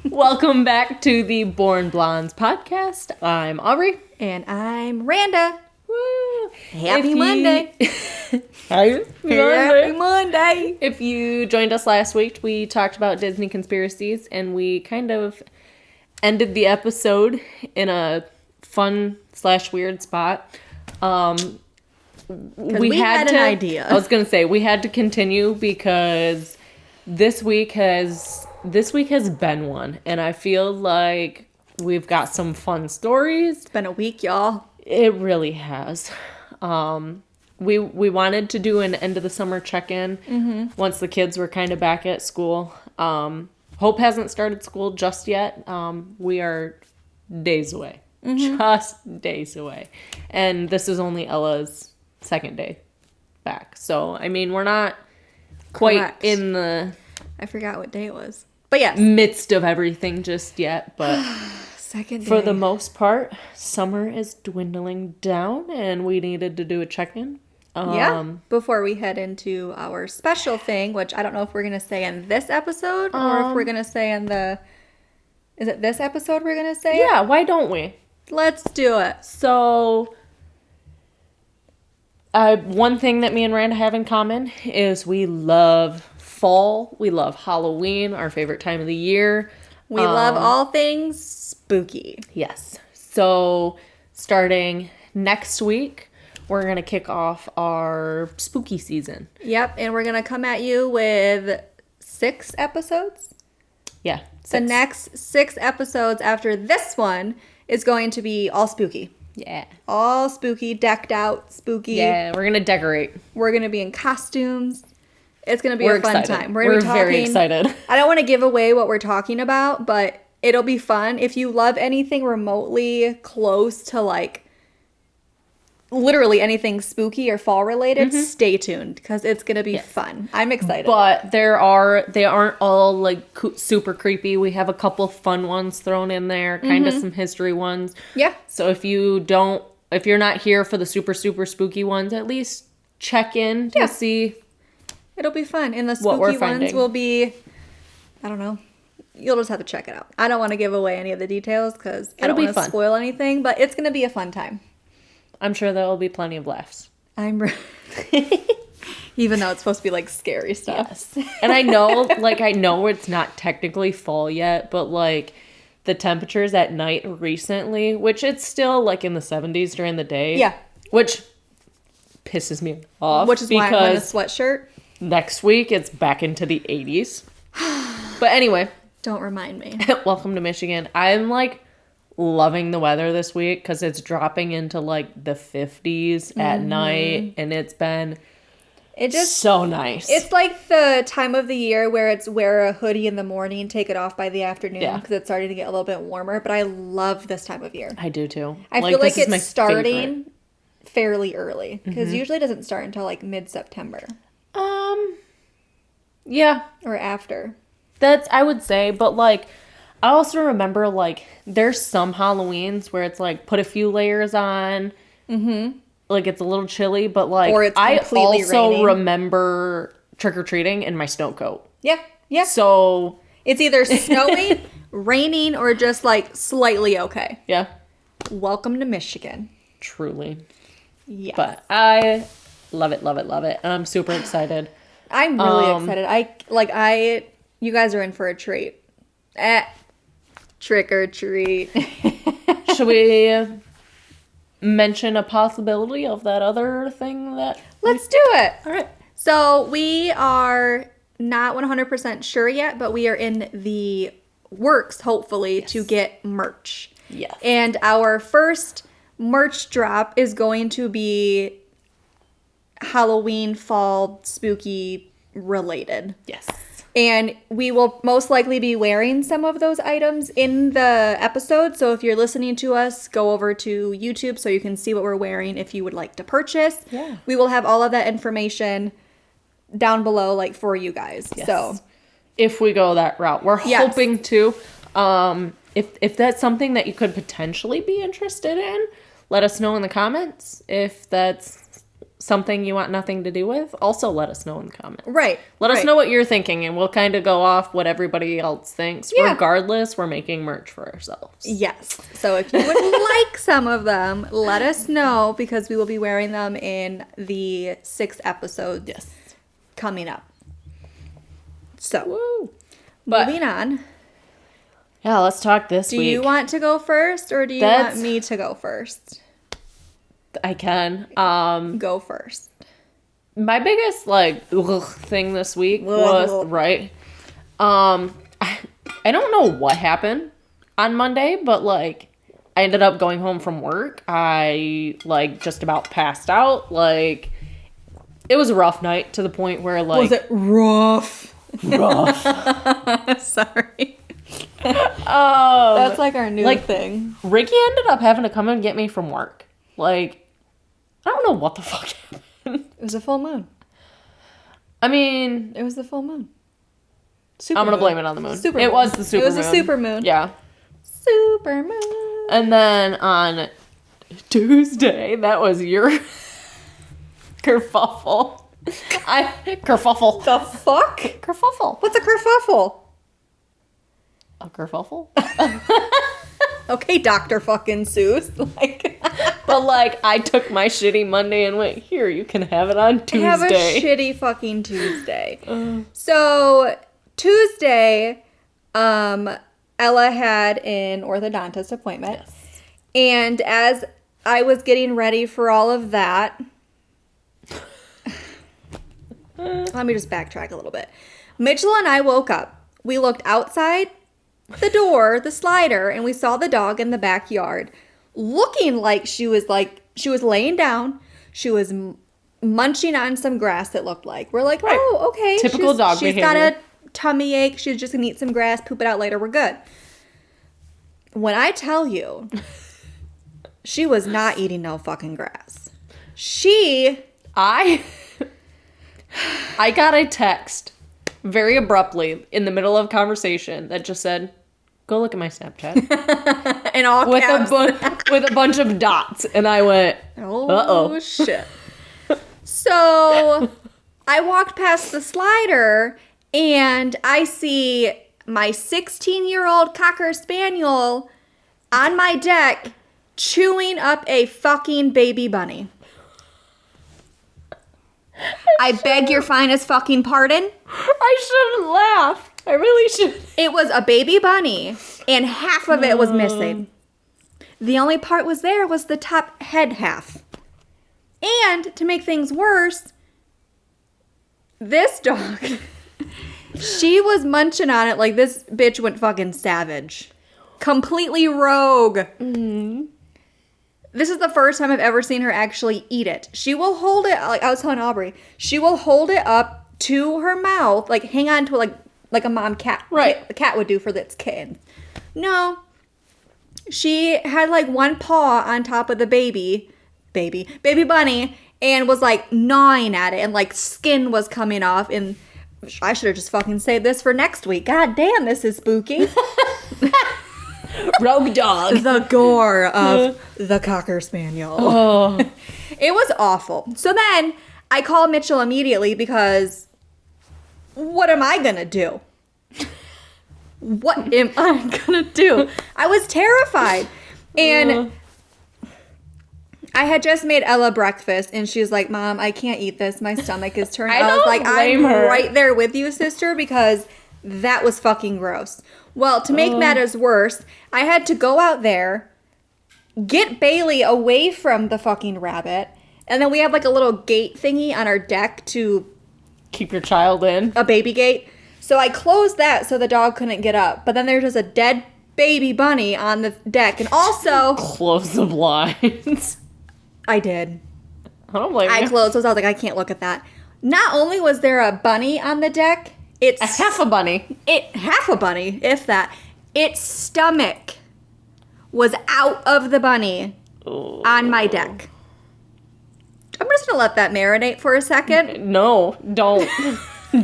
Welcome back to the Born Blondes podcast. I'm Aubrie. And I'm Randa. Woo. Happy Monday. Happy Monday. If you joined us last week, we talked about Disney conspiracies, and we kind of ended the episode in a fun/weird spot. We had an idea. I was going to say, we had to continue because this week has been one, and I feel like we've got some fun stories. It's been a week, y'all. It really has. We wanted to do an end of the summer check-in once the kids were kind of back at school. Hope hasn't started school just yet. We are days away. Just days away. And this is only Ella's second day back. So, I mean, we're not quite Correct. in the... I forgot what day it was. But yes. midst of everything just yet, but... Second day. For the most part, summer is dwindling down, and we needed to do a check-in. Before we head into our special thing, which I don't know if we're going to say in this episode or if we're going to say in the... Is it this episode we're going to say? Yeah, why don't we? Let's do it. So, one thing that me and Randa have in common is we love fall. We love Halloween, our favorite time of the year. We love all things spooky. Yes. So, starting next week, we're going to kick off our spooky season. Yep, and we're going to come at you with 6 episodes. Yeah. 6. The next 6 episodes after this one is going to be all spooky. Yeah. All spooky, decked out, spooky. Yeah, we're going to decorate. We're going to be in costumes. It's going to be We're a fun excited. time. We're gonna be talking, very excited. I don't want to give away what we're talking about, but it'll be fun. If you love anything remotely close to like literally anything spooky or fall related, stay tuned because it's going to be fun. I'm excited. But they aren't all like super creepy. We have a couple fun ones thrown in there, kind of some history ones. Yeah. So if you're not here for the super, super spooky ones, at least check in to see. It'll be fun. And the What we're spooky ones finding. will be, I don't know. You'll just have to check it out. I don't want to give away any of the details because I don't want to spoil anything, but it's going to be a fun time. I'm sure there will be plenty of laughs. Even though it's supposed to be like scary stuff. Yes. And I know it's not technically fall yet, but like the temperatures at night recently, which it's still like in the 70s during the day. Yeah. Which pisses me off. Which is why I'm wearing a sweatshirt. Next week, it's back into the 80s. But anyway. Don't remind me. Welcome to Michigan. I'm like loving the weather this week because it's dropping into like the 50s at night. And it's been so nice. It's like the time of the year where it's wear a hoodie in the morning, take it off by the afternoon because it's starting to get a little bit warmer. But I love this time of year. I do too. I feel like it's starting fairly early because usually it doesn't start until like mid-September. Yeah. Or after. That's, I would say, but like, I also remember like, there's some Halloweens where it's like, put a few layers on. Like, it's a little chilly, but like, or it's I completely also raining. Remember trick-or-treating in my snow coat. Yeah. Yeah. So. It's either snowing, raining, or just like slightly okay. Yeah. Welcome to Michigan. Truly. Yeah. But I love it, love it, love it. And I'm super excited. I'm really excited. You guys are in for a treat. Trick or treat. Should we mention a possibility of that other thing that... Let's do it. All right. So we are not 100% sure yet, but we are in the works, hopefully, to get merch. Yes. And our first merch drop is going to be Halloween, fall, spooky related. Yes. And we will most likely be wearing some of those items in the episode. So if you're listening to us, go over to YouTube so you can see what we're wearing if you would like to purchase. Yeah. We will have all of that information down below, like, for you guys. Yes. So if we go that route, we're hoping to. If that's something that you could potentially be interested in, let us know in the comments if that's something you want nothing to do with, also let us know in the comments. Right. Let us know what you're thinking, and we'll kind of go off what everybody else thinks. Yeah. Regardless, we're making merch for ourselves. Yes. So if you would like some of them, let us know, because we will be wearing them in the 6 episodes coming up. So, moving on. Yeah, let's talk this week. Do you want to go first, or do you want me to go first? I can. Go first. My biggest thing this week was I don't know what happened on Monday, but I ended up going home from work. I just about passed out. It was a rough night, to the point where was it rough? Sorry. That's our new thing. Ricky ended up having to come and get me from work. I don't know what the fuck happened. It was a full moon. I mean... It was the full moon. I'm going to blame it on the moon. It was the super moon. It was a super moon. Yeah. Super moon. And then on Tuesday, that was your kerfuffle. Kerfuffle. The fuck? Kerfuffle. What's a kerfuffle? A kerfuffle? Okay, Dr. fucking Seuss. But I took my shitty Monday and went, here, you can have it on Tuesday. Have a shitty fucking Tuesday. So Tuesday, Ella had an orthodontist appointment. Yes. And as I was getting ready for all of that, let me just backtrack a little bit. Mitchell and I woke up. We looked outside the door, the slider, and we saw the dog in the backyard, looking like she was laying down. She was munching on some grass, it looked like. We're like, oh, okay. Typical dog behavior. She's got a tummy ache. She's just going to eat some grass, poop it out later. We're good. When I tell you, she was not eating no fucking grass. I got a text very abruptly in the middle of a conversation that just said, go look at my Snapchat. In all caps. With a bunch of dots. And I went, uh-oh. Shit. So I walked past the slider and I see my 16-year-old Cocker Spaniel on my deck chewing up a fucking baby bunny. I beg your finest fucking pardon? I shouldn't laugh. I really should. It was a baby bunny, and half of it was missing. The only part was the top head half. And to make things worse, this dog, she was munching on it like this bitch went fucking savage. Completely rogue. Mm-hmm. This is the first time I've ever seen her actually eat it. She will hold it, I was telling Aubrie, she will hold it up to her mouth, hang on to it like a mom cat. Right. A cat would do for its kid. No. She had one paw on top of the baby bunny, and was gnawing at it, and skin was coming off, and I should have just fucking saved this for next week. God damn, this is spooky. Rogue dog. The gore of the Cocker Spaniel. Oh. It was awful. So then I called Mitchell immediately because what am I going to do? What am I going to do? I was terrified. And I had just made Ella breakfast, and she was like, Mom, I can't eat this. My stomach is turning. I was like, I'm right there with you, sister, because that was fucking gross. Well, to make matters worse, I had to go out there, get Bailey away from the fucking rabbit, and then we have a little gate thingy on our deck to keep your child in. A baby gate. So I closed that so the dog couldn't get up. But then there's just a dead baby bunny on the deck. And also... Close the blinds. I did. I don't blame you. I closed those. I was like, I can't look at that. Not only was there a bunny on the deck, it's... half a bunny. Half a bunny, if that. Its stomach was out of the bunny on my deck. I'm just going to let that marinate for a second. No, don't.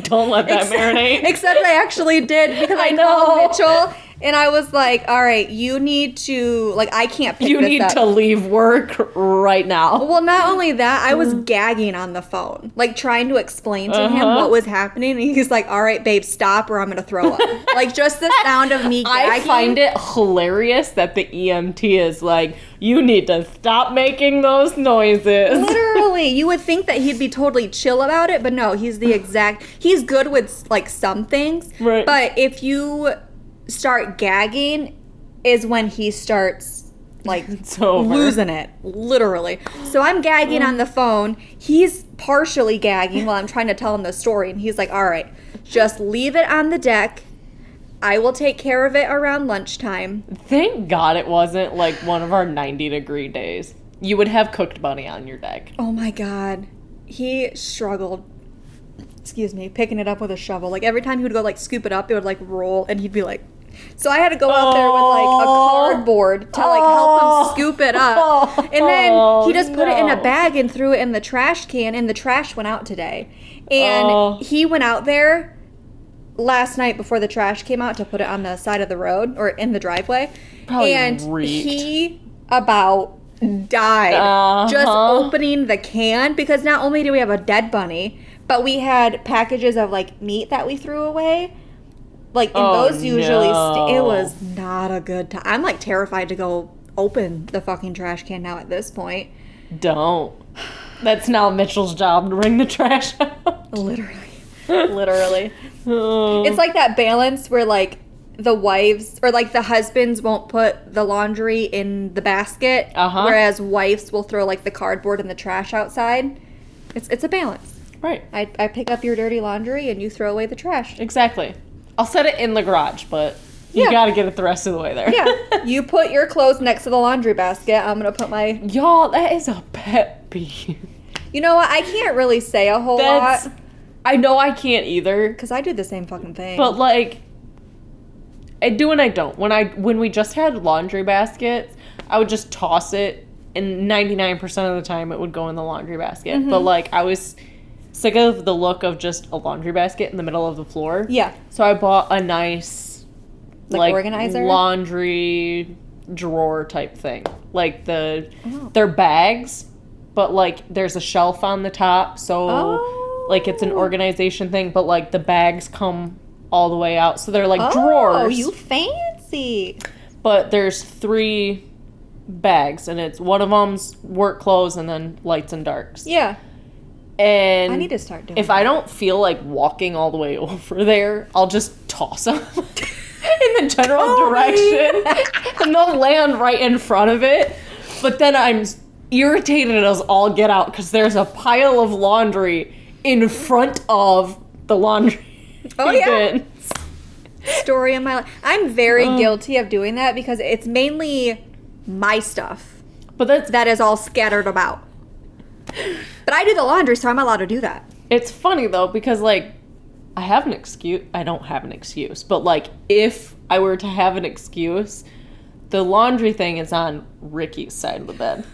Don't let that marinate. Except I actually did, because I called Mitchell And I was like, all right, you need to, like, I can't pick this up. You need to leave work right now. Well, not only that, I was gagging on the phone, like trying to explain to him what was happening. And he's like, all right, babe, stop or I'm going to throw up. Like, just the sound of me gagging. I find it hilarious that the EMT is like, you need to stop making those noises. Literally, you would think that he'd be totally chill about it, but no, he's good with, like, some things. Right. But if you start gagging is when he starts like losing it, literally. So I'm gagging on the phone. He's partially gagging while I'm trying to tell him the story, and he's like, all right, just leave it on the deck. I will take care of it around lunchtime. Thank God it wasn't like one of our 90-degree days. You would have cooked bunny on your deck. Oh my God. He struggled, picking it up with a shovel. Like every time he would go like scoop it up, it would like roll, and he'd be like, so I had to go out there with like a cardboard to like help him scoop it up. And then he just put it in a bag and threw it in the trash can, and the trash went out today. And he went out there last night before the trash came out to put it on the side of the road or in the driveway. Probably and reeked. He about died just opening the can, because not only do we have a dead bunny, but we had packages of like meat that we threw away. Like, and those usually, it was not a good time. I'm, like, terrified to go open the fucking trash can now at this point. Don't. That's now Mitchell's job to bring the trash out. Literally. It's like that balance where, like, the wives, or, like, the husbands won't put the laundry in the basket, whereas wives will throw, like, the cardboard and the trash outside. It's a balance. Right. I pick up your dirty laundry, and you throw away the trash. Exactly. I'll set it in the garage, but you gotta get it the rest of the way there. Yeah. You put your clothes next to the laundry basket. I'm gonna put my... Y'all, that is a pet peeve. You know what? I can't really say a whole lot. I know I can't either. Because I do the same fucking thing. But, like, I do and I don't. When we just had laundry baskets, I would just toss it, and 99% of the time it would go in the laundry basket. Mm-hmm. But, like, I was sick of the look of just a laundry basket in the middle of the floor. Yeah. So I bought a nice, like organizer? Laundry drawer type thing. Like they're bags, but like there's a shelf on the top. So like it's an organization thing, but like the bags come all the way out. So they're like drawers. Oh, you fancy. But there's 3 bags, and it's one of them's work clothes and then lights and darks. Yeah. And I need to start doing if I don't feel like walking all the way over there, I'll just toss them in the general direction, and they'll land right in front of it. But then I'm irritated as all get out because there's a pile of laundry in front of the laundry bins. Story of my life. I'm very guilty of doing that because it's mainly my stuff. But that is all scattered about. But I do the laundry, so I'm allowed to do that. It's funny, though, because, like, I have an excuse. I don't have an excuse. But, like, if I were to have an excuse, the laundry thing is on Ricky's side of the bed.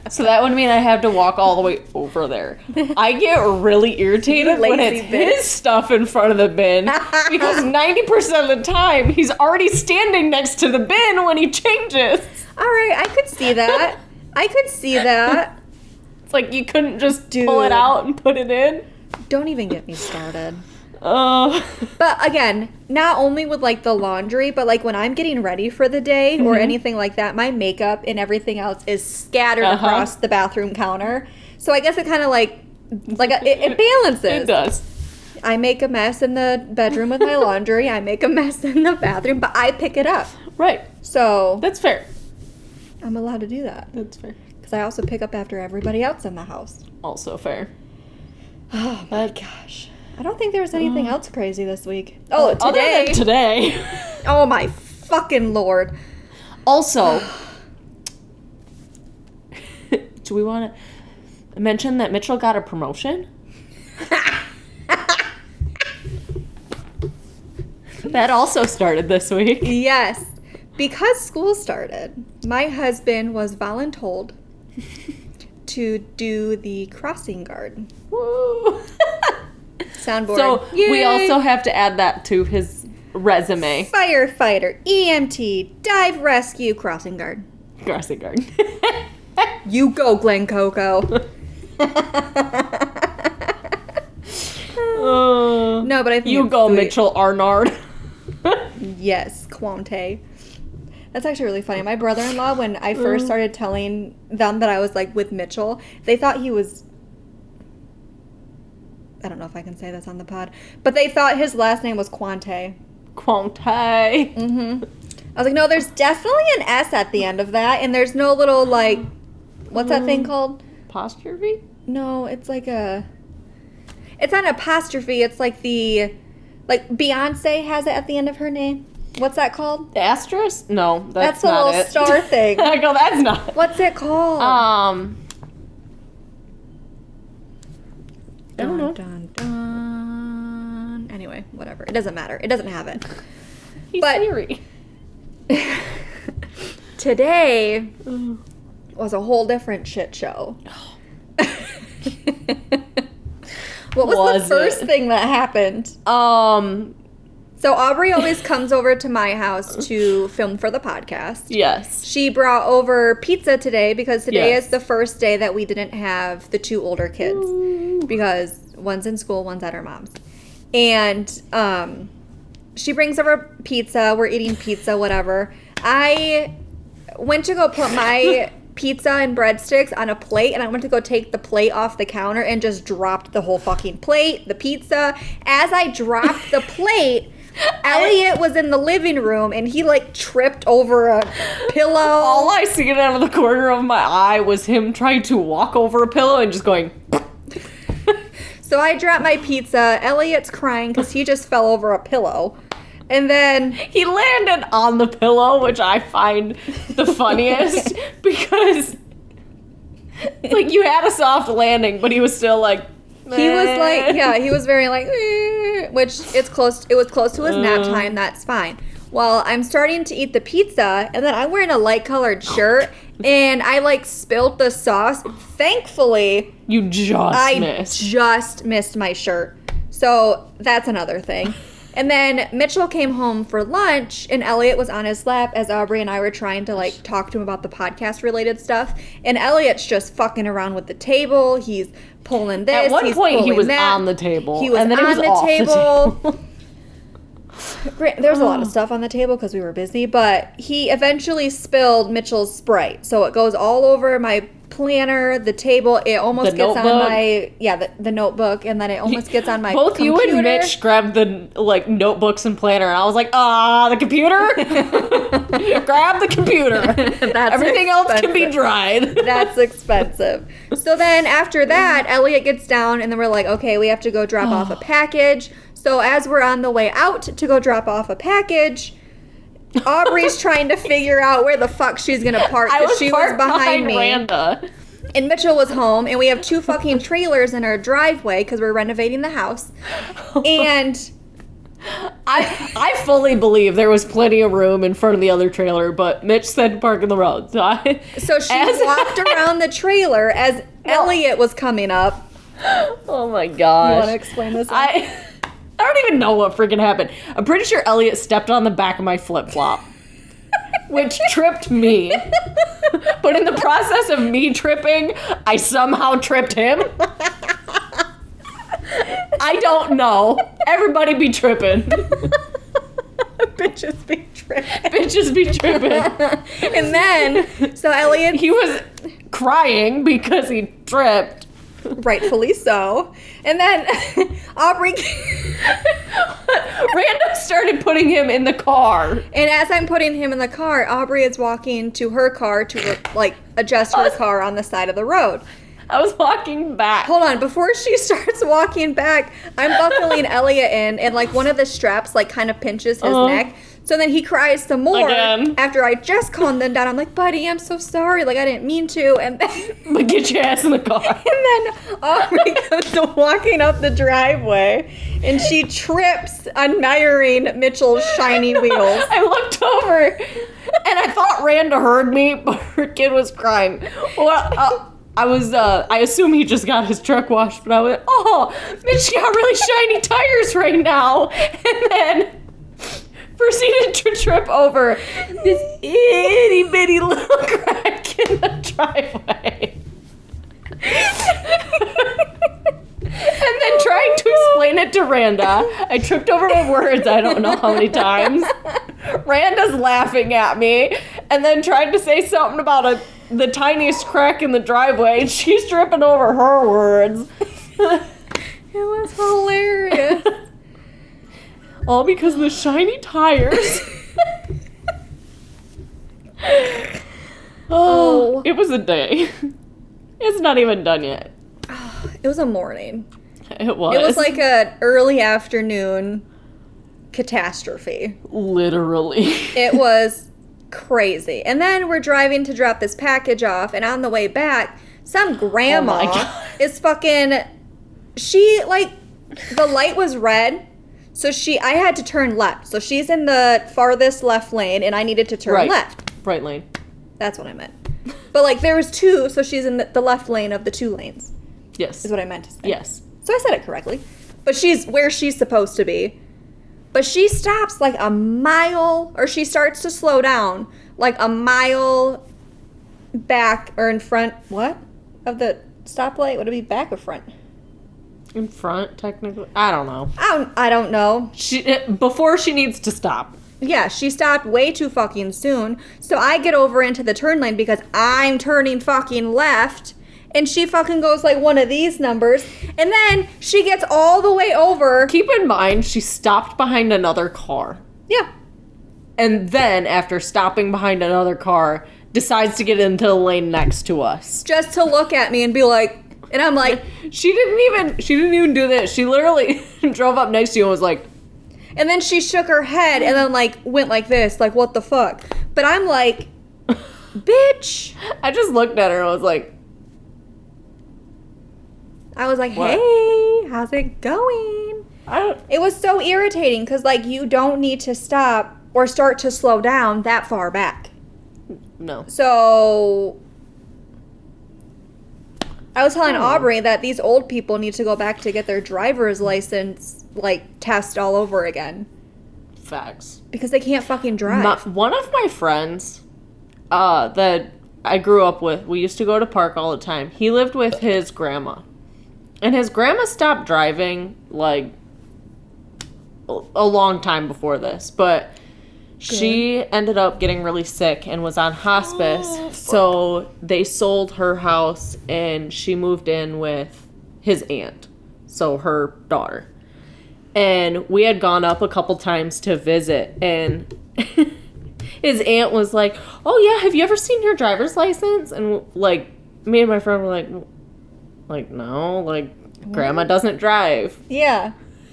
So that would mean I have to walk all the way over there. I get really irritated when it's his stuff in front of the bin, because 90% of the time, he's already standing next to the bin when he changes. All right, I could see that. It's like you couldn't just pull it out and put it in. Don't even get me started. But again, not only with like the laundry, but like when I'm getting ready for the day or anything like that, my makeup and everything else is scattered across the bathroom counter. So I guess it kind of it balances. It does. I make a mess in the bedroom with my laundry. I make a mess in the bathroom, but I pick it up. Right. So that's fair. I'm allowed to do that. That's fair. Because I also pick up after everybody else in the house. Also fair. Oh my gosh. I don't think there was anything else crazy this week. Oh, today. Other than today. Oh my fucking Lord. Also, do we want to mention that Mitchell got a promotion? That also started this week. Yes. Because school started, my husband was voluntold to do the crossing guard. Woo! Soundboard. So we also have to add that to his resume. Firefighter, EMT, dive rescue, crossing guard. Crossing guard. You go, Glen Coco. No, but I think you go, sweet. Mitchell Arnard. Yes, Quante. That's actually really funny. My brother-in-law, when I first started telling them that I was like with Mitchell, they thought he was, I don't know if I can say this on the pod, but they thought his last name was Quante. Quante. Mm-hmm. I was like, no, there's definitely an S at the end of that, and there's no little, like, what's that thing called? Apostrophe? No, it's like it's not an apostrophe, it's like like Beyonce has it at the end of her name. What's that called? The asterisk? No, that's a not little it. star thing. I go, that's not. What's it called? I don't know. Dun, dun. Anyway, whatever. It doesn't matter. It doesn't have it. He's But- Siri. Today was a whole different shit show. What was the first thing that happened? So Aubrie always comes over to my house to film for the podcast. Yes. She brought over pizza today because today Yes. is the first day that we didn't have the two older kids because one's in school, one's at her mom's. And she brings over pizza. We're eating pizza, whatever. I went to go put my pizza and breadsticks on a plate, and I went to go take the plate off the counter and just dropped the whole fucking plate, the pizza. As I dropped the plate, Elliot was in the living room, and he, like, tripped over a pillow. All I seen out of the corner of my eye was him trying to walk over a pillow and just going... So I dropped my pizza. Elliot's crying because he just fell over a pillow. And then He landed on the pillow, which I find the funniest because, like, you had a soft landing, but he was still like. he was like, yeah, he was very like, which it was close to his nap time. That's fine. Well, I'm starting to eat the pizza, and then I'm wearing a light colored shirt, and I like spilled the sauce. Thankfully, You just missed. just missed my shirt. So that's another thing. And then Mitchell came home for lunch, and Elliot was on his lap as Aubrie and I were trying to, like, talk to him about the podcast-related stuff. And Elliot's just fucking around with the table. He's pulling this. At one he's point, he pulling was that. on the table. He was and then on he was the off table. The table. There's a lot of stuff on the table because we were busy, but he eventually spilled Mitchell's Sprite. So it goes all over my planner, the table. It almost The gets on notebook. my, the notebook, and then it almost gets on my Both computer. you and Mitch grabbed the, like, notebooks and planner, and I was like, the computer? Grab the computer. That's Everything else can be expensive. dried. That's expensive. So then after that, Elliot gets down, and then we're like, okay, we have to go drop off a package. So as we're on the way out to go drop off a package, Aubrie's trying to figure out where the fuck she's gonna park because she was parked behind me. Randa. And Mitchell was home, and we have two fucking trailers in our driveway because we're renovating the house. And I fully believe there was plenty of room in front of the other trailer, but Mitch said park in the road. so she walked around the trailer as Elliot was coming up. Oh my You gosh. want to explain this? I don't even know what freaking happened. I'm pretty sure Elliot stepped on the back of my flip-flop, which tripped me. But in the process of me tripping, I somehow tripped him. I don't know. Everybody be tripping. Bitches be tripping. Bitches be tripping. And then, so Elliot, He was crying because he tripped. rightfully so. And then Aubrie, Randa started putting him in the car. and as I'm putting him in the car, Aubrie is walking to her car to like adjust her car on the side of the road. I was walking back. Hold on, before she starts walking back, I'm buckling Elliot in, and like one of the straps like kind of pinches his neck. So then he cries some more. Again. After I just calmed them down, I'm like, buddy, I'm so sorry. Like, I didn't mean to. And then, But get your ass in the car. and then Aubrie comes walking up the driveway, and she trips, admiring Mitchell's shiny wheels. I looked over, and I thought Randa heard me, but her kid was crying. Well, I assume he just got his truck washed, but I went, oh, Mitch got really shiny tires right now. And then proceeded to trip over this itty bitty little crack in the driveway. And then trying to explain it to Randa, I tripped over my words I don't know how many times. Randa's laughing at me, and then tried to say something about the tiniest crack in the driveway, and she's tripping over her words. It was hilarious. All because of the shiny tires. Oh, it was a day. It's not even done yet. It was a morning. It was. It was like an early afternoon catastrophe. Literally. It was crazy. And then we're driving to drop this package off, and on the way back, some grandma is fucking... She, like, the light was red, so I had to turn left. So she's in the farthest left lane, and I needed to turn left. Right lane. That's what I meant. But, like, there was two, so she's in the left lane of the two lanes. Yes. Is what I meant to say. Yes. So I said it correctly. But she's where she's supposed to be. But she stops like a mile, or she starts to slow down like a mile back or in front, what? Of the stoplight? Would it be back or front? In front, technically. I don't know. I don't know. Before she needs to stop. Yeah, she stopped way too fucking soon. So I get over into the turn lane because I'm turning fucking left. And she fucking goes like one of these numbers. And then she gets all the way over. Keep in mind, she stopped behind another car. Yeah. And then, after stopping behind another car, decides to get into the lane next to us. Just to look at me and be like, and I'm like... She didn't even do this. She literally drove up next to you and was like... And then she shook her head and then like went like this, like what the fuck? But I'm like, bitch. I just looked at her and I was like... What? Hey, how's it going? It was so irritating because like you don't need to stop or start to slow down that far back. No. So I was telling Aubrie that these old people need to go back to get their driver's license like test all over again. Facts. Because they can't fucking drive. One of my friends that I grew up with, we used to go to park all the time. He lived with his grandma. And his grandma stopped driving, like, a long time before this. But she ended up getting really sick and was on hospice. So they sold her house and she moved in with his aunt. So her daughter. And we had gone up a couple times to visit. And his aunt was like, oh, yeah, have you ever seen your driver's license? And, like, me and my friend were like, no, like, Grandma doesn't drive. Yeah.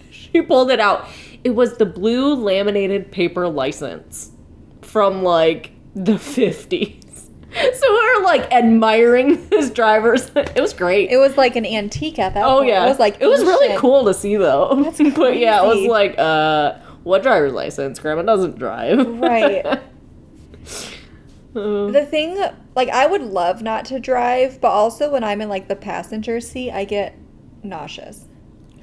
She pulled it out. It was the blue laminated paper license from, like, the 50s. So we were, like, admiring his drivers. It was great. It was like an antique at that point. Yeah. It was like it was really cool to see, though. That's crazy. But, yeah, it was like, what driver's license? Grandma doesn't drive. Right. The thing, like, I would love not to drive, but also when I'm in, like, the passenger seat, I get nauseous.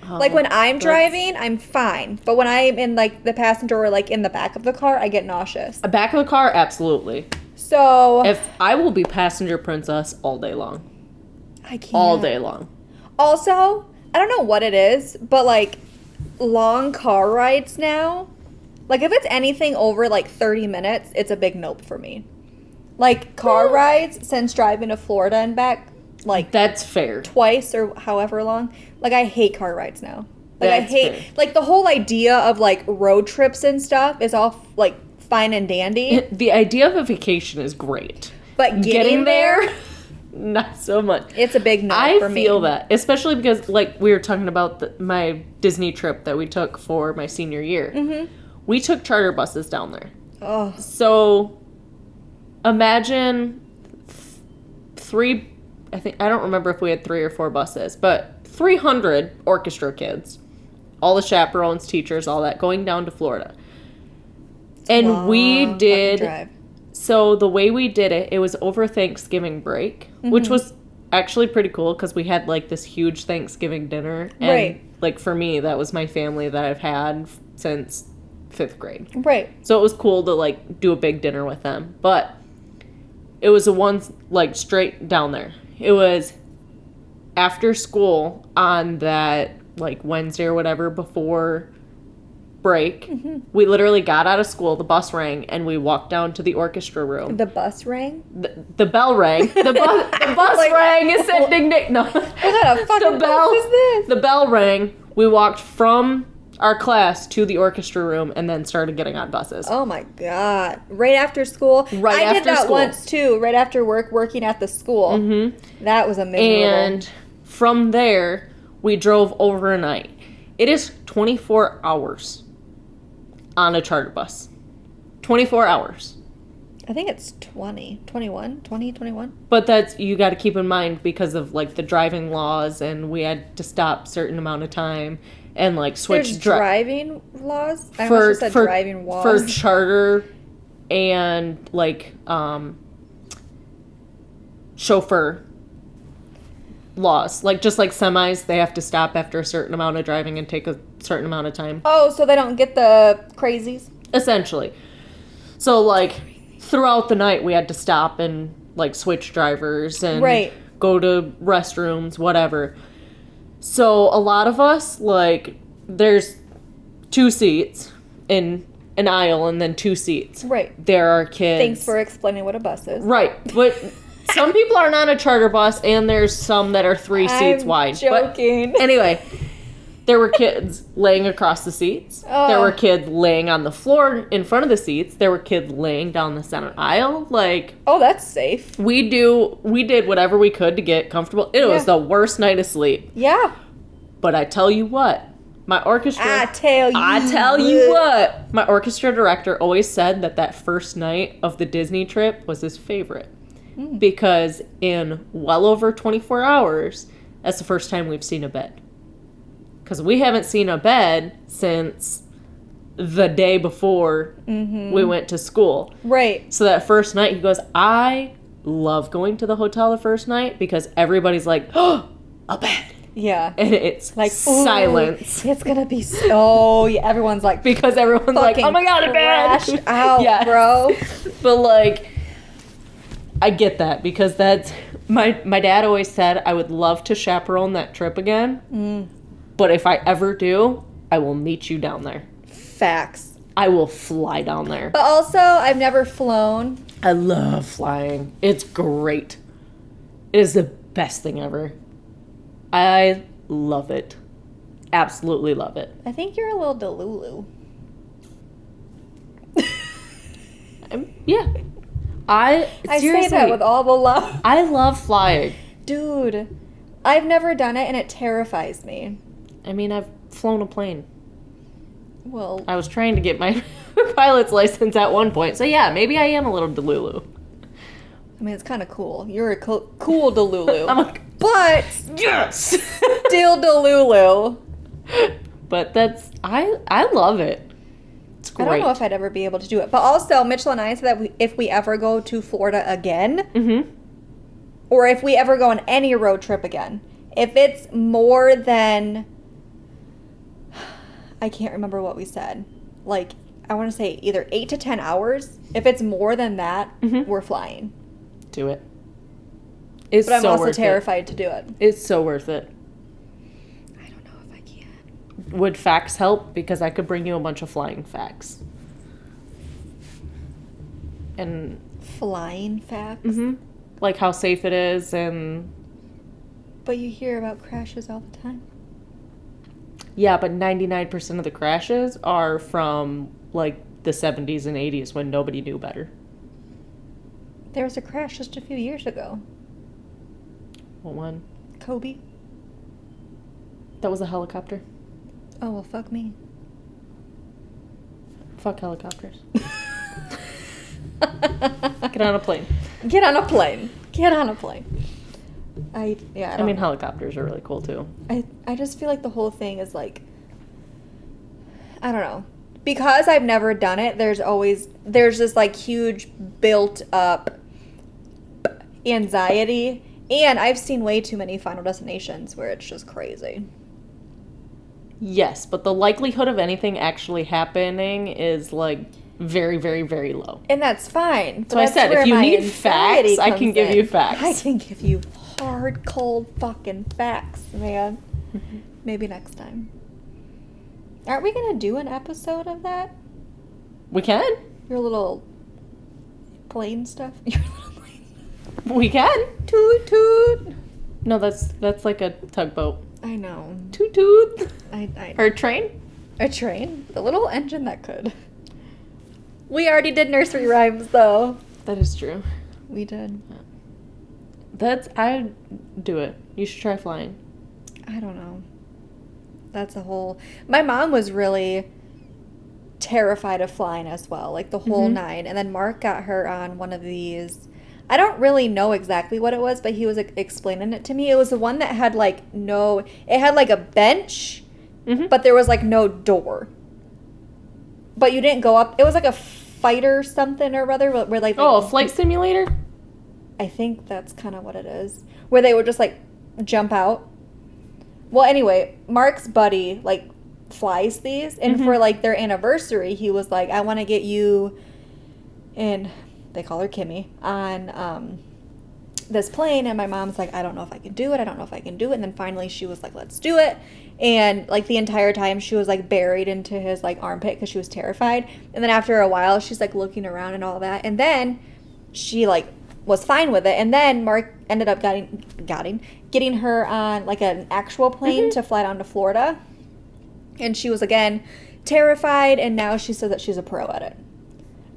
Like, when I'm driving, I'm fine. But when I'm in, like, the passenger or, like, in the back of the car, I get nauseous. The back of the car? Absolutely. So... If I will be passenger princess all day long. I can't. All day long. Also, I don't know what it is, but, like, long car rides now, like, if it's anything over, like, 30 minutes, it's a big nope for me. Like, car rides since driving to Florida and back, like... That's fair. Twice or however long. Like, I hate car rides now. Like, That's fair. Like, the whole idea of, like, road trips and stuff is all, like, fine and dandy. The idea of a vacation is great. But getting there... Not so much. It's a big no for me. I feel that. Especially because, like, we were talking about my Disney trip that we took for my senior year. Mm-hmm. We took charter buses down there. Oh. So... Imagine I don't remember if we had 3 or 4 buses, but 300 orchestra kids, all the chaperones, teachers, all that, going down to Florida. And we did, so the way we did it, it was over Thanksgiving break, which was actually pretty cool because we had like this huge Thanksgiving dinner. And like for me, that was my family that I've had since 5th grade. Right. So it was cool to, like, do a big dinner with them. But it was the ones, like, straight down there. It was after school on that, like, Wednesday or whatever before break. Mm-hmm. We literally got out of school, the bus rang, and we walked down to the orchestra room. The bus rang? The bell rang. The bus like, rang. It said ding ding. No. What kind of fucking bus is this? The bell rang. We walked from our class to the orchestra room and then started getting on buses. Oh my God. Right after school? I did that once too, right after work, working at the school. Mm-hmm. That was amazing. And from there, we drove overnight. It is 24 hours on a charter bus. 24 hours. I think it's 21. But that's, you got to keep in mind because of, like, the driving laws, and we had to stop certain amount of time and, like, switch. There's driving laws? I almost said driving laws. For charter and, like, chauffeur laws. Like, just like semis, they have to stop after a certain amount of driving and take a certain amount of time. Oh, so they don't get the crazies? Essentially. So, like, throughout the night, we had to stop and, like, switch drivers and go to restrooms, whatever. So, a lot of us, like, there's 2 seats in an aisle and then 2 seats. Right. There are kids. Thanks for explaining what a bus is. Right. But some people are not a charter bus, and there's some that are 3 seats wide. I'm joking. But anyway, there were kids laying across the seats. Oh. There were kids laying on the floor in front of the seats. There were kids laying down the center aisle. Like, oh, that's safe. We did whatever we could to get comfortable. It was the worst night of sleep. Yeah. But I tell you what, my orchestra... I tell you what. My orchestra director always said that first night of the Disney trip was his favorite. Because in well over 24 hours, that's the first time we've seen a bed. Because we haven't seen a bed since the day before we went to school. Right. So that first night, he goes, I love going to the hotel the first night because everybody's like, oh, a bed. Yeah. And it's like silence. It's going to be so, yeah, everyone's like, because everyone's like, oh my God, a bed. Crashed out, bro. But like, I get that because that's, my dad always said I would love to chaperone that trip again. But if I ever do, I will meet you down there. Facts. I will fly down there. But also, I've never flown. I love flying. It's great. It is the best thing ever. I love it. Absolutely love it. I think you're a little Delulu. Yeah. I say that with all the love. I love flying. Dude, I've never done it and it terrifies me. I mean, I've flown a plane. Well, I was trying to get my pilot's license at one point. So yeah, maybe I am a little Delulu. I mean, it's kind of cool. You're a cool Delulu. But yes, still Delulu. But that's I love it. It's great. I don't know if I'd ever be able to do it. But also, Mitchell and I said that if we ever go to Florida again, or if we ever go on any road trip again, if it's more than, I can't remember what we said. Like, I want to say either 8 to 10 hours. If it's more than that, we're flying. Do it. But I'm also terrified to do it. It's so worth it. I don't know if I can. Would facts help? Because I could bring you a bunch of flying facts. And flying facts? Like how safe it is and... But you hear about crashes all the time. Yeah, but 99% of the crashes are from, like, the 70s and 80s when nobody knew better. There was a crash just a few years ago. What one? Kobe. That was a helicopter. Oh, well, fuck me. Fuck helicopters. Get on a plane. Get on a plane. Get on a plane. I mean, helicopters are really cool, too. I just feel like the whole thing is, like, I don't know. Because I've never done it, there's this, like, huge built-up anxiety. And I've seen way too many Final Destinations where it's just crazy. Yes, but the likelihood of anything actually happening is like very, very, very low. And that's fine. So I said, if you need facts, I can give you facts. I can give you hard, cold fucking facts, man. Maybe next time. Aren't we going to do an episode of that? We can. Your little plane stuff? Your little plane. We can. Toot toot. No, that's like a tugboat. I know. Toot toot. I Or a train? A train? The little engine that could. We already did nursery rhymes, though. That is true. We did. I'd do it. You should try flying. I don't know. That's a whole... My mom was really terrified of flying as well, like the whole nine. And then Mark got her on one of these... I don't really know exactly what it was, but he was explaining it to me. It was the one that had like no... It had like a bench, but there was like no door. But you didn't go up... It was like a fighter something or other where like... Oh, a flight simulator? I think that's kind of what it is. Where they would just like jump out. Well, anyway, Mark's buddy, like, flies these. And for, like, their anniversary, he was like, I want to get you and they call her Kimmy, on this plane. And my mom's like, I don't know if I can do it. I don't know if I can do it. And then finally she was like, let's do it. And, like, the entire time she was, like, buried into his, like, armpit because she was terrified. And then after a while, she's, like, looking around and all that. And then she, like, was fine with it. And then Mark ended up getting her on like an actual plane to fly down to Florida. And she was again terrified, and now she says that she's a pro at it.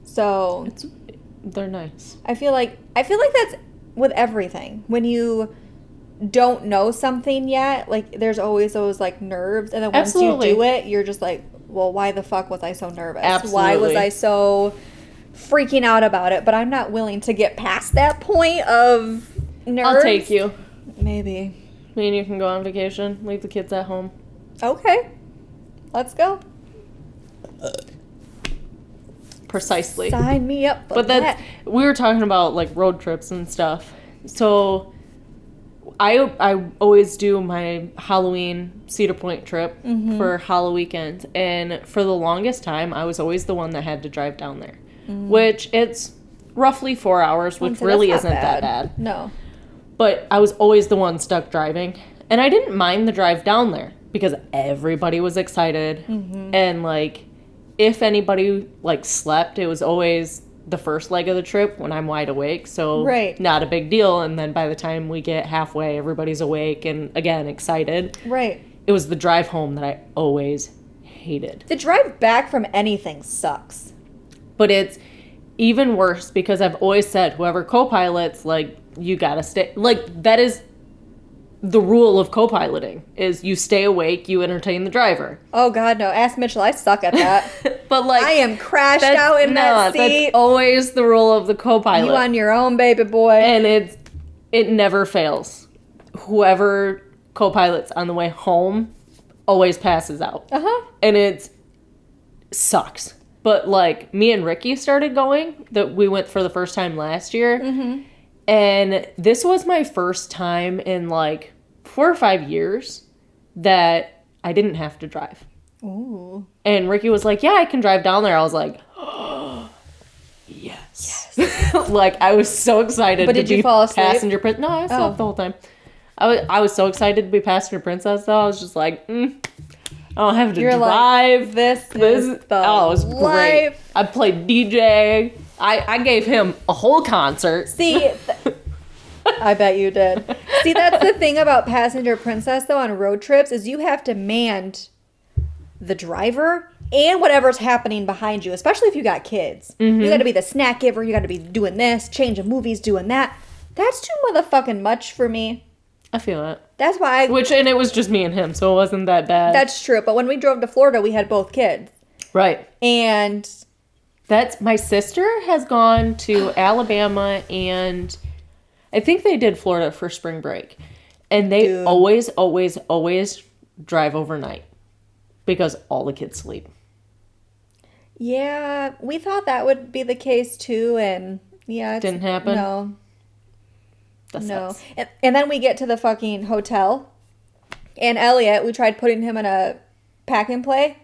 So they're nice. I feel like that's with everything. When you don't know something yet, like there's always those like nerves, and then once you do it, you're just like, well, why the fuck was I so nervous? Absolutely. Why was I so freaking out about it? But I'm not willing to get past that point of nerves. I'll take you. Maybe. Me and you can go on vacation. Leave the kids at home. Okay. Let's go. Precisely. Sign me up for that. We were talking about like road trips and stuff. So I always do my Halloween Cedar Point trip for Halloween weekend. And for the longest time, I was always the one that had to drive down there. Which it's roughly 4 hours, which really isn't that bad. No. But I was always the one stuck driving. And I didn't mind the drive down there because everybody was excited. And, like, if anybody, like, slept, it was always the first leg of the trip when I'm wide awake. So not a big deal. And then by the time we get halfway, everybody's awake and, again, excited. Right. It was the drive home that I always hated. The drive back from anything sucks. But it's even worse because I've always said whoever co-pilots, like, you gotta stay. Like, that is the rule of co-piloting, is you stay awake, you entertain the driver. Oh, God, no. Ask Mitchell. I suck at that. But, like... I am crashed out in that seat. That's always the rule of the co-pilot. You on your own, baby boy. And it never fails. Whoever co-pilots on the way home always passes out. And it sucks. But, like, me and Ricky started going. We went for the first time last year. And this was my first time in, like, 4 or 5 years that I didn't have to drive. Ooh. And Ricky was like, yeah, I can drive down there. I was like, oh, yes. Like, I was so excited to be fall asleep? passenger princess. No, I slept the whole time. I was so excited to be passenger princess, though. I was just like, I don't have to drive. Like, this is the it was life. Great. I played DJ. I gave him a whole concert. See, I bet you did. See, that's the thing about passenger princess, though, on road trips, is you have to man the driver and whatever's happening behind you, especially if you got kids. You got to be the snack giver. You got to be doing this, changing movies, doing that. That's too motherfucking much for me. I feel it. That's why and it was just me and him, so it wasn't that bad. That's true. But when we drove to Florida, we had both kids. Right. And my sister has gone to Alabama, and I think they did Florida for spring break. And they always drive overnight because all the kids sleep. Yeah, we thought that would be the case too, and yeah, didn't happen. No. That sucks. And then we get to the fucking hotel, and Elliot, we tried putting him in a pack and play.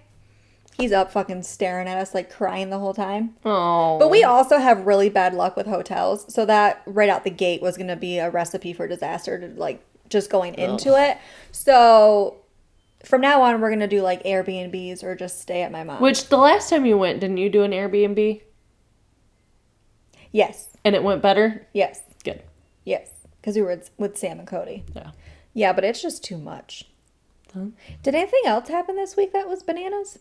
He's up fucking staring at us, like crying the whole time. Oh. But we also have really bad luck with hotels. So that right out the gate was going to be a recipe for disaster to like just going into it. So from now on, we're going to do like Airbnbs or just stay at my mom's. Which the last time you went, didn't you do an Airbnb? Yes. And it went better? Yes. Good. Yes. Because we were with Sam and Cody. Yeah. Yeah, but it's just too much. Huh? Did anything else happen this week that was bananas?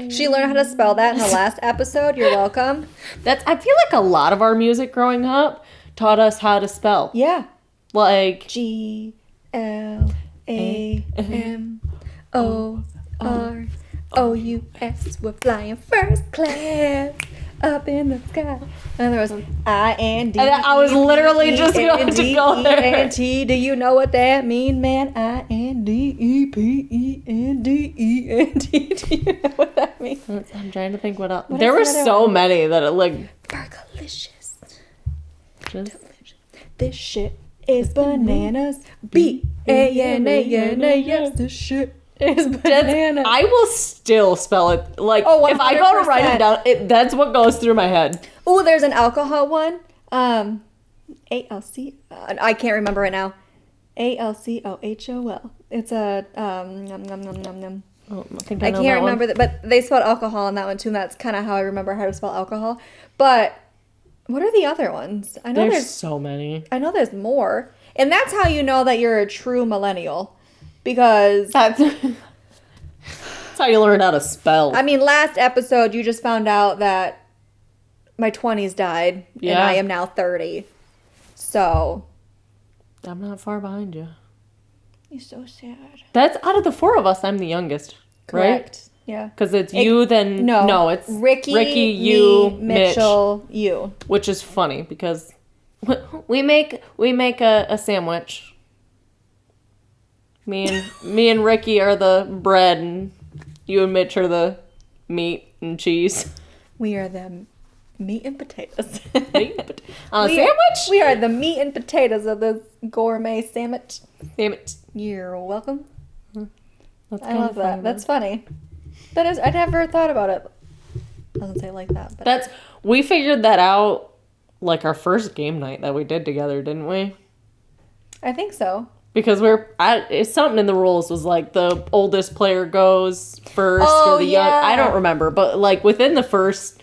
She learned how to spell that in the last episode. You're welcome. I feel like a lot of our music growing up taught us how to spell. Yeah. Like GLAMOROUS. We're flying first class up in the sky. And there was IND. I was literally just going to go there. Do you know what that means, man? INDEPENDENT. Do you know what that means? I'm trying to think what else. What There were is that so one? many that it like Burgalicious. just This shit is bananas. BANANAS. This shit is bananas. I will still spell it. Like, Oh, if I go to write it 100%. down, that's what goes through my head. Oh, there's an alcohol one. ALC. I can't remember right now. ALCOHOL. It's a nom nom nom nom nom. Oh, I think I I know can't that one. remember that, but they spelled alcohol in that one too. And that's kind of how I remember how to spell alcohol. But what are the other ones? I know There's so many. I know there's more, and that's how you know that you're a true millennial, because That's how you learn how to spell. I mean, last episode you just found out that my 20s died, and Yeah. I am now 30. So I'm not far behind you. you're so sad. That's out of the four of us, I'm the youngest. Right? Correct. Yeah. Because it's you, then no, it's Ricky, you, me, Mitchell, you. Mitch, which is funny because we make a sandwich. Me and Ricky are the bread, and you and Mitch are the meat and cheese. We are the meat and potatoes. Sandwich. We are the meat and potatoes of this gourmet sandwich. Damn it. You're welcome. That's I love that. That's funny. That is, I never thought about it. Doesn't say it like that, but we figured that out like our first game night that we did together, didn't we? I think so. Because it's something in the rules was like the oldest player goes first Oh, or the young. yeah. I don't remember, but like within the first.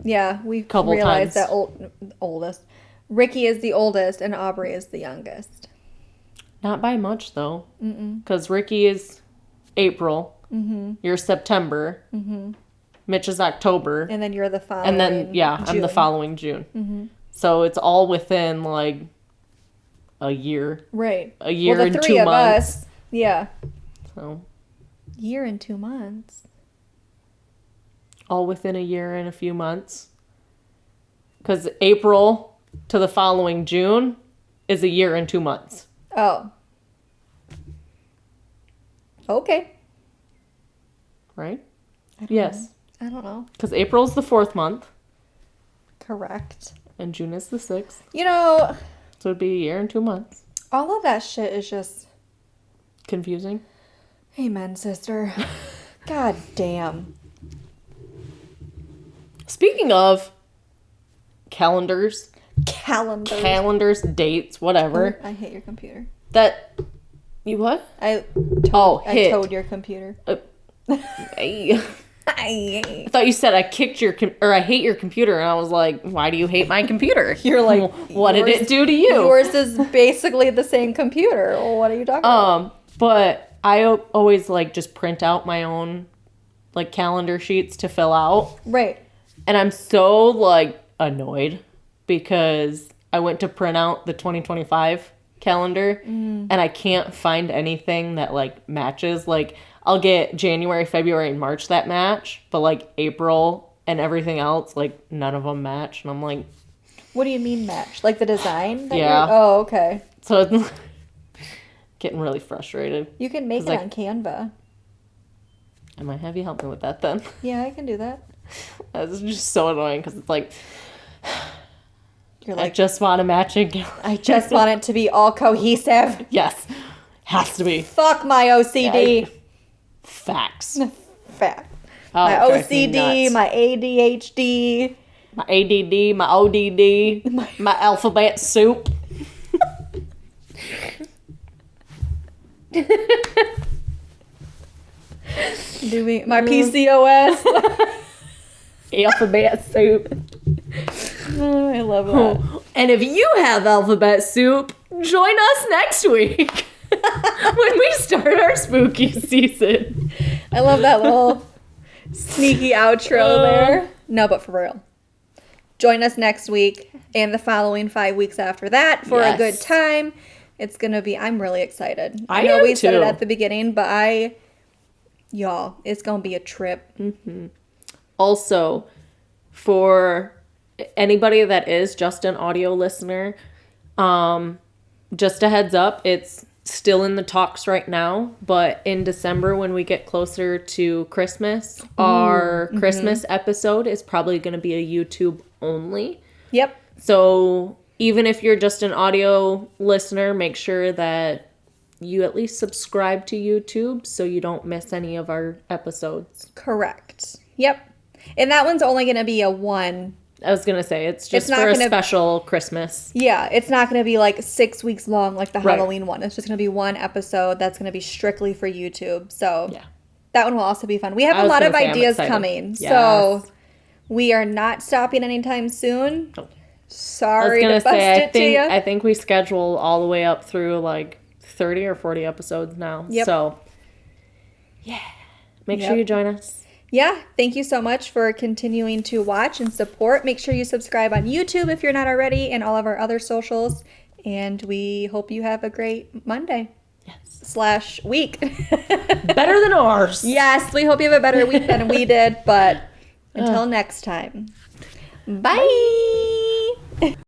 Yeah, we Couple realized times. that oldest. Ricky is the oldest and Aubrie is the youngest. Not by much though, because Ricky is April, you're September, Mitch is October, And then you're the following and then I'm the June. following June. So it's all within like a year, Right. a year well, and the 2 three of months. us. Yeah. So Year and 2 months. all within a year and a few months. Because April to the following June is a year and 2 months. Oh. Okay. Right? I don't Yes. know. I don't know. Because April is the 4th month Correct. and June is the 6th. You know, So it'd be a year and 2 months. all of that shit is just... Confusing. Amen, sister. God damn. Speaking of calendars, Calendar. dates, whatever. I hate your computer. You what? I Hit. towed your computer. Hey. I thought you said I hate your computer, and I was like, why do you hate my computer? You're like, what did it do to you? Yours is basically the same computer. Well, what are you talking about? But I always like just print out my own like calendar sheets to fill out. Right. And I'm so like annoyed because I went to print out the 2025 calendar and I can't find anything that like matches. Like I'll get January, February, and March that match, but like April and everything else, like none of them match. And I'm like, What do you mean match? Like the design? Yeah. Oh, okay. so it's getting really frustrated. You can make it 'Cause, like- on Canva. I might have you help me with that then. Yeah, I can do that. That's just so annoying because it's like, You're I like, just want a matching calendar. I just want it to be all cohesive. Yes. Has to be. Fuck my OCD. Facts. Fact. Oh, My it drives me OCD, nuts. my ADHD. My ADD, my ODD, my alphabet soup. My PCOS. Alphabet soup. Oh, I love that. And if you have alphabet soup, join us next week when we start our spooky season. I love that little sneaky outro there. No, but for real. Join us next week and the following 5 weeks after that for a good time. It's going to be, I'm really excited. I know we said it at the beginning, but y'all, it's going to be a trip. Mm-hmm. Also, for anybody that is just an audio listener, just a heads up, it's still in the talks right now, but in December when we get closer to Christmas, our Christmas episode is probably going to be a YouTube only. Yep. So even if you're just an audio listener, make sure that you at least subscribe to YouTube so you don't miss any of our episodes. Correct. Yep. And that one's only going to be a one. I was going to say, it's just for a special Christmas. Yeah, it's not going to be like 6 weeks long like the Halloween one. It's just going to be one episode that's going to be strictly for YouTube. So that one will also be fun. We have a lot of ideas coming. Yes. So we are not stopping anytime soon. Oh. Sorry to bust it to you. I think we schedule all the way up through like 30 or 40 episodes now. Yep. So, make sure you join us. Yeah, thank you so much for continuing to watch and support. Make sure you subscribe on YouTube if you're not already, and all of our other socials. And we hope you have a great Monday. Yes. / week. Better than ours. Yes, we hope you have a better week than we did. But until next time. Bye.